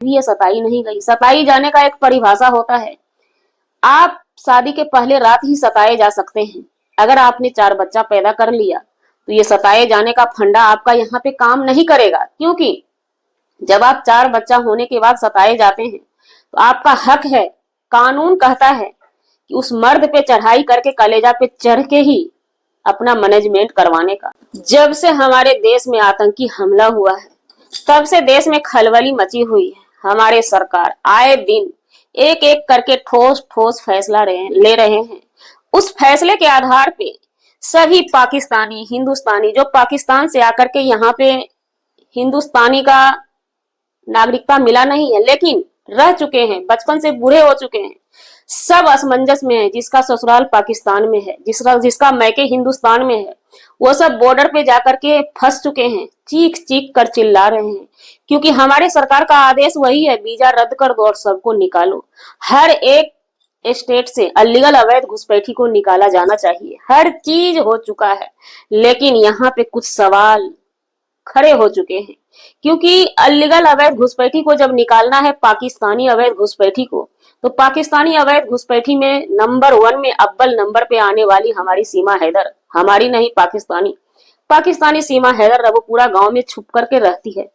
भी ये सताई नहीं गई। सताई जाने का एक परिभाषा होता है। आप शादी के पहले रात ही सताए जा सकते हैं। अगर आपने 4 बच्चा पैदा कर लिया तो ये सताए जाने का फंडा आपका यहाँ पे काम नहीं करेगा, क्योंकि जब आप 4 बच्चा होने के बाद सताए जाते हैं तो आपका हक है, कानून कहता है कि उस मर्द पे चढ़ाई करके कलेजा पे चढ़ के ही अपना मैनेजमेंट करवाने का। जब से हमारे देश में आतंकी हमला हुआ है तब से देश में खलबली मची हुई है। हमारे सरकार आए दिन एक एक करके ठोस ठोस फैसला ले रहे हैं। उस फैसले के आधार पे सभी पाकिस्तानी हिंदुस्तानी जो पाकिस्तान से आकर के यहाँ पे हिंदुस्तानी का नागरिकता मिला नहीं है लेकिन रह चुके हैं, बचपन से बूढ़े हो चुके हैं, सब असमंजस में है। जिसका ससुराल पाकिस्तान में है, जिसका मैके हिंदुस्तान में है, वो सब बॉर्डर पे जाकर के फंस चुके हैं, चीख चीख कर चिल्ला रहे हैं, क्योंकि हमारे सरकार का आदेश वही है, वीजा रद्द कर दो और सबको निकालो। हर एक स्टेट से अलीगल अवैध घुसपैठी को निकाला जाना चाहिए। हर चीज हो चुका है, लेकिन यहाँ पे कुछ सवाल खड़े हो चुके हैं, क्योंकि अलीगल अवैध घुसपैठी को जब निकालना है पाकिस्तानी अवैध घुसपैठी को, तो पाकिस्तानी अवैध घुसपैठी में नंबर 1 में अव्वल नंबर पे आने वाली हमारी सीमा हैदर, हमारी नहीं पाकिस्तानी सीमा हैदर रबुपुरा गांव में छुप करके रहती है।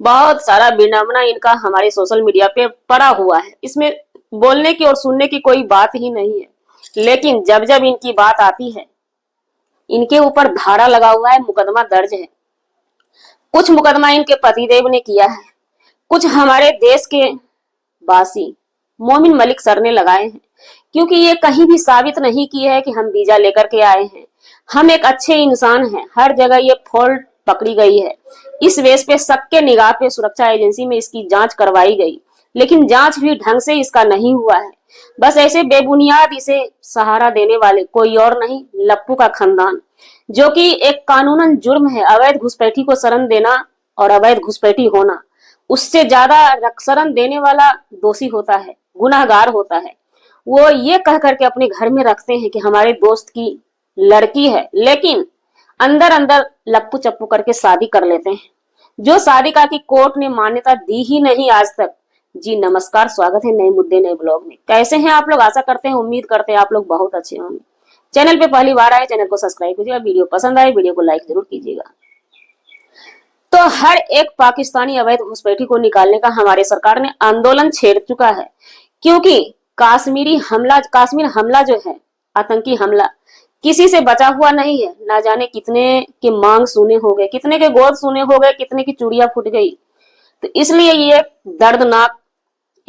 बहुत सारा विडंबना इनका हमारे सोशल मीडिया पे पड़ा हुआ है, इसमें बोलने की और सुनने की कोई बात ही नहीं है। लेकिन जब जब इनकी बात आती है, इनके ऊपर धारा लगा हुआ है, मुकदमा दर्ज है। कुछ मुकदमा इनके पतिदेव ने किया है, कुछ हमारे देश के वासी मोमिन मलिक सर ने लगाए हैं, क्योंकि ये कहीं भी साबित नहीं किए है कि हम वीजा लेकर के आए हैं, हम एक अच्छे इंसान हैं। हर जगह ये फॉल्ट पकड़ी गई है। इस वेस पे सबके निगाह पे सुरक्षा एजेंसी में इसकी जांच करवाई गई, लेकिन जांच भी ढंग से इसका नहीं हुआ है। बस ऐसे बेबुनियाद इसे सहारा देने वाले कोई और नहीं, लप्पू का खानदान, जो कि एक कानूनन जुर्म है। अवैध घुसपैठी को शरण देना और अवैध घुसपैठी होना, उससे ज्यादा शरण देने वाला दोषी होता है, गुनाहगार होता है। वो ये कह करके अपने घर में रखते हैं कि हमारे दोस्त की लड़की है, लेकिन अंदर अंदर लप्पू चप्पू करके शादी कर लेते हैं, जो शादी का की कोर्ट ने मान्यता दी ही नहीं आज तक। जी नमस्कार, स्वागत है नए मुद्दे नए ब्लॉग में। कैसे हैं आप लोग? आशा करते हैं, उम्मीद करते हैं आप लोग बहुत अच्छे होंगे। चैनल पे पहली बार आए, चैनल को सब्सक्राइब कीजिएगा, वीडियो पसंद आए वीडियो को लाइक जरूर कीजिएगा। तो हर एक पाकिस्तानी अवैध घुसपैठी को निकालने का हमारे सरकार ने आंदोलन छेड़ चुका है, क्योंकि कश्मीर हमला जो है, आतंकी हमला, किसी से बचा हुआ नहीं है। ना जाने कितने के मांग सुने हो गए, कितने के गोद सुने हो गए, कितने की चूड़ियां फूट गई। तो इसलिए ये दर्दनाक,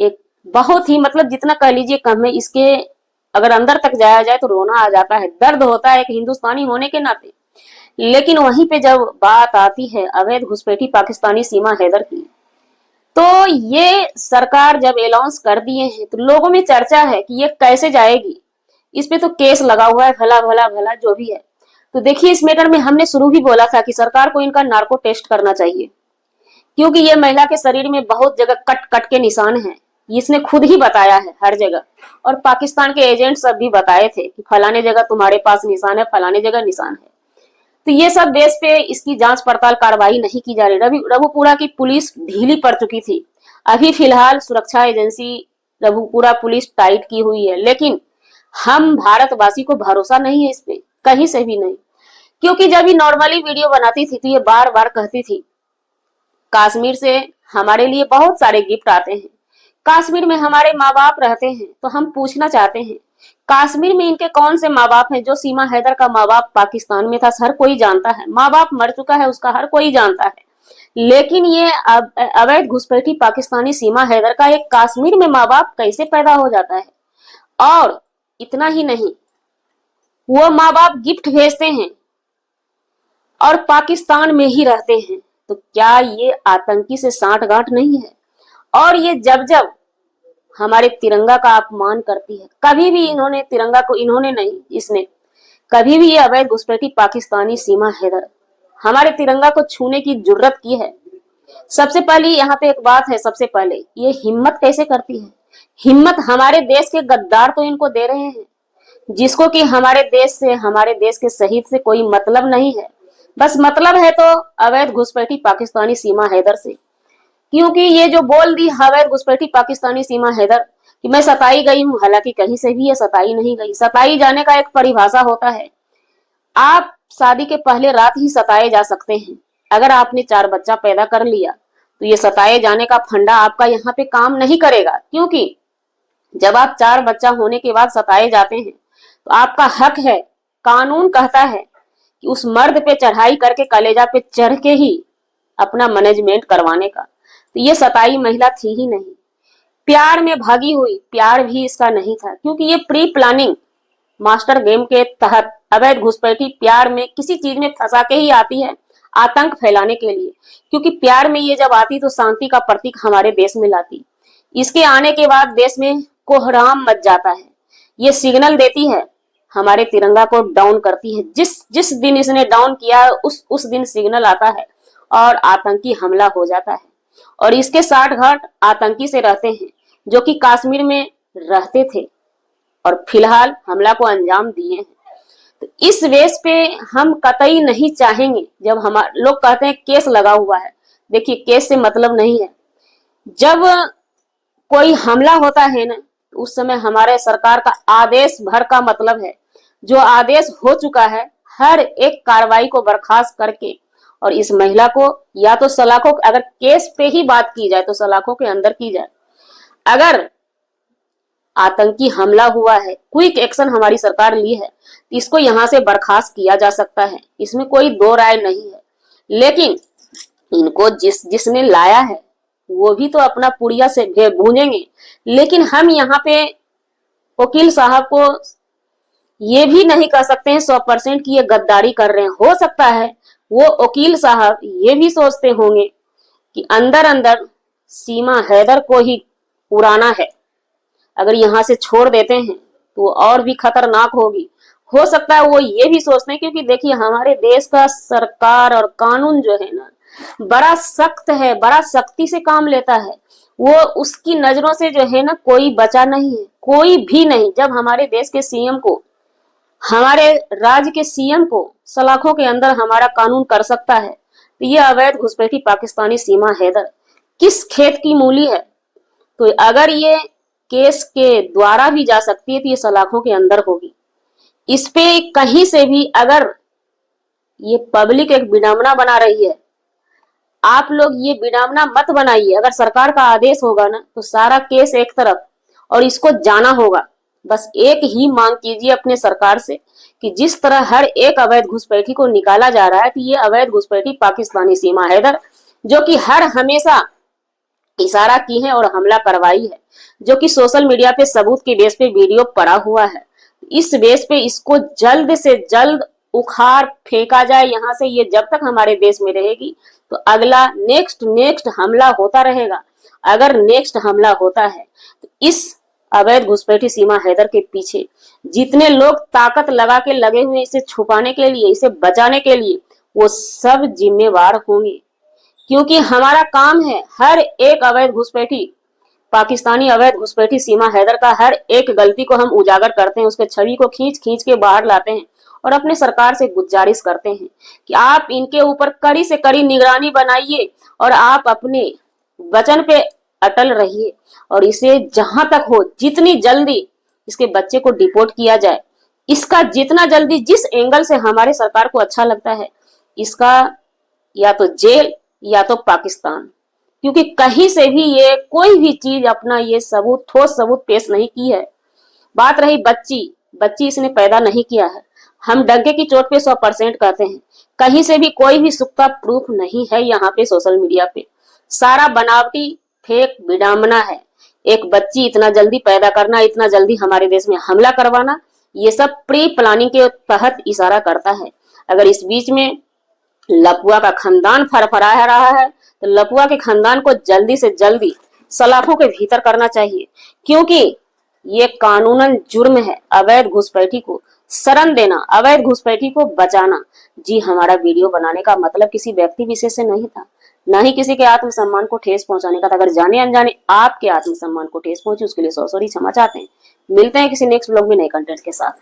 एक बहुत ही मतलब जितना कह लीजिए कम है। इसके अगर अंदर तक जाया जाए तो रोना आ जाता है, दर्द होता है एक हिंदुस्तानी होने के नाते। लेकिन वहीं पे जब बात आती है अवैध घुसपैठी पाकिस्तानी सीमा हैदर की, तो ये सरकार जब अनाउंस कर दिए हैं तो लोगों में चर्चा है कि ये कैसे जाएगी। इस पे तो केस लगा हुआ है, भला भला भला जो भी है। तो देखिए, इस मैटर में हमने शुरू भी बोला था कि सरकार को इनका नार्को टेस्ट करना चाहिए, क्योंकि ये महिला के शरीर में बहुत जगह कट कट के निशान हैं। इसने खुद ही बताया है हर जगह, और पाकिस्तान के एजेंट सब भी बताए थे कि फलाने जगह तुम्हारे पास निशान है, फलाने जगह निशान है। तो ये सब बेस पे इसकी जांच पड़ताल कार्रवाई नहीं की जा रही। रबुपुरा की पुलिस ढीली पड़ चुकी थी। अभी फिलहाल सुरक्षा एजेंसी रबुपुरा पुलिस टाइट की हुई है, लेकिन हम भारतवासी को भरोसा नहीं है इस पे, कहीं से भी नहीं। क्योंकि जब ये नॉर्मली वीडियो बनाती थी तो ये बार बार कहती थी कश्मीर से हमारे लिए बहुत सारे गिफ्ट आते हैं, कश्मीर में हमारे माँ बाप रहते हैं। तो हम पूछना चाहते हैं, कश्मीर में इनके कौन से माँ बाप हैं? जो सीमा हैदर का माँ बाप पाकिस्तान में था, हर कोई जानता है, माँ बाप मर चुका है उसका, हर कोई जानता है। लेकिन ये अवैध घुसपैठी पाकिस्तानी सीमा हैदर का एक कश्मीर में माँ बाप कैसे पैदा हो जाता है? और इतना ही नहीं, वो माँ बाप गिफ्ट भेजते हैं और पाकिस्तान में ही रहते हैं। तो क्या ये आतंकी से सांठगांठ नहीं है? और ये जब जब हमारे तिरंगा का अपमान करती है, कभी भी इन्होंने तिरंगा को, इन्होंने नहीं, इसने कभी भी ये अवैध घुसपैठी पाकिस्तानी सीमा हैदर हमारे तिरंगा को छूने की जुर्रत की है? सबसे पहले यहाँ पे एक बात है, सबसे पहले ये हिम्मत कैसे करती है? हिम्मत हमारे देश के गद्दार तो इनको दे रहे हैं, जिसको कि हमारे देश से, हमारे देश के शहीद से कोई मतलब नहीं है। बस मतलब है तो अवैध घुसपैठी पाकिस्तानी सीमा हैदर से। क्योंकि ये जो बोल दी अवैध घुसपैठी पाकिस्तानी सीमा हैदर कि मैं सताई गई हूं, हालांकि कहीं से भी ये सताई नहीं गई। सताई जाने का एक परिभाषा होता है। आप शादी के पहले रात ही सताए जा सकते हैं। अगर आपने 4 बच्चा पैदा कर लिया तो ये सताए जाने का फंडा आपका यहाँ पे काम नहीं करेगा, क्योंकि जब आप 4 बच्चा होने के बाद सताए जाते हैं तो आपका हक है, कानून कहता है कि उस मर्द पे चढ़ाई करके कलेजा पे चढ़ के ही अपना मैनेजमेंट करवाने का। तो ये सताई महिला थी ही नहीं, प्यार में भागी हुई, प्यार भी इसका नहीं था, क्योंकि ये प्री प्लानिंग मास्टर गेम के तहत अवैध घुसपैठी प्यार में किसी चीज में फंसा के ही आती है, आतंक फैलाने के लिए। क्योंकि प्यार में ये जब आती तो शांति का प्रतीक हमारे देश में लाती। इसके आने के बाद देश में कोहराम मच जाता है। ये सिग्नल देती है, हमारे तिरंगा को डाउन करती है। जिस जिस दिन इसने डाउन किया उस दिन सिग्नल आता है और आतंकी हमला हो जाता है। और इसके 60 घाट आतंकी से रहते हैं जो कि कश्मीर में रहते थे और फिलहाल हमला को अंजाम दिए हैं। तो इस वेश पे हम कतई नहीं चाहेंगे। जब हमारे लोग कहते हैं केस लगा हुआ है, देखिए केस से मतलब नहीं है। जब कोई हमला होता है ना, तो उस समय हमारे सरकार का आदेश भर का मतलब है। जो आदेश हो चुका है, हर एक कार्रवाई को बर्खास्त करके और इस महिला को या तो सलाखों, अगर केस पे ही बात की जाए तो सलाखों के अंदर की जाए। अगर आतंकी हमला हुआ है, क्विक एक्शन हमारी सरकार ली है, तो इसको यहां से बर्खास्त किया जा सकता है, इसमें कोई दो राय नहीं है। लेकिन इनको जिसने लाया है वो भी तो अपना पुड़िया से भूनेंगे। लेकिन हम यहाँ पे वकील साहब को ये भी नहीं कह सकते हैं 100% की ये गद्दारी कर रहे हैं। हो सकता है वो वकील साहब ये भी सोचते होंगे कि अंदर अंदर सीमा हैदर को ही उड़ाना है, अगर यहाँ से छोड़ देते हैं तो और भी खतरनाक होगी। हो सकता है वो ये भी सोचते हैं, क्योंकि देखिए हमारे देश का सरकार और कानून जो है ना बड़ा सख्त है, बड़ा सख्ती से काम लेता है। वो उसकी नजरों से जो है ना कोई बचा नहीं है, कोई भी नहीं। जब हमारे देश के सीएम को, हमारे राज्य के सीएम को सलाखों के अंदर हमारा कानून कर सकता है, तो ये अवैध घुसपैठी पाकिस्तानी सीमा हैदर किस खेत की मूली है। तो अगर ये केस के द्वारा भी जा सकती है तो ये सलाखों के अंदर होगी। इस पे कहीं से भी अगर ये पब्लिक एक विडंबना बना रही है, आप लोग ये विडंबना मत बनाइए। अगर सरकार का आदेश होगा ना तो सारा केस एक तरफ और इसको जाना होगा। बस एक ही मांग कीजिए अपने सरकार से कि जिस तरह हर एक अवैध घुसपैठी को निकाला जा रहा है, तो ये अवैध घुसपैठी पाकिस्तानी सीमा हैदर जो कि हर हमेशा इशारा की है और हमला करवाई है, जो कि सोशल मीडिया पे सबूत के बेस पे वीडियो पड़ा हुआ है, इस बेस पे इसको जल्द से जल्द उखाड़ फेंका जाए यहाँ से। ये जब तक हमारे देश में रहेगी तो अगला नेक्स्ट हमला होता रहेगा। अगर नेक्स्ट हमला होता है तो इस अवैध घुसपैठी सीमा हैदर के पीछे जितने लोग ताकत लगा के लगे हुए इसे छुपाने के लिए, इसे बचाने के लिए, वो सब जिम्मेवार होंगे। क्योंकि हमारा काम है हर एक अवैध घुसपैठी पाकिस्तानी अवैध घुसपैठी सीमा हैदर का हर एक गलती को हम उजागर करते हैं, उसके छवि को खींच खींच के बाहर लाते हैं और अपने सरकार से गुजारिश करते हैं कि आप इनके ऊपर कड़ी से कड़ी निगरानी बनाइए और आप अपने वचन पे अटल रहिए और इसे जहां तक हो जितनी जल्दी इसके बच्चे को डिपोर्ट किया जाए। इसका जितना जल्दी, जिस एंगल से हमारे सरकार को अच्छा लगता है, इसका या तो जेल या तो पाकिस्तान। क्योंकि कहीं से भी ये कोई भी चीज अपना ये सबूत, ठोस सबूत पेश नहीं की है। बात रही बच्ची इसने पैदा नहीं किया है। हम डंके की चोट पे 100% कहते हैं, कहीं से भी कोई भी सुख्ता प्रूफ नहीं है। यहाँ पे सोशल मीडिया पे सारा बनावटी फेक विडंबना है। एक बच्ची इतना जल्दी पैदा करना, इतना जल्दी हमारे देश में हमला करवाना, ये सब प्री प्लानिंग के तहत इशारा करता है। अगर इस बीच में लपुआ का खानदान फरफरा रहा है तो लपुआ के खानदान को जल्दी से जल्दी सलाखों के भीतर करना चाहिए, क्योंकि ये कानूनन जुर्म है अवैध घुसपैठी को शरण देना, अवैध घुसपैठी को बचाना। जी, हमारा वीडियो बनाने का मतलब किसी व्यक्ति विशेष से नहीं था, ना ही किसी के आत्मसम्मान को ठेस पहुंचाने का था। अगर जाने अनजाने आपके आत्मसम्मान को ठेस पहुंची उसके लिए सॉरी क्षमा चाहते हैं। मिलते हैं किसी नेक्स्ट ब्लॉग में नए कंटेंट के साथ।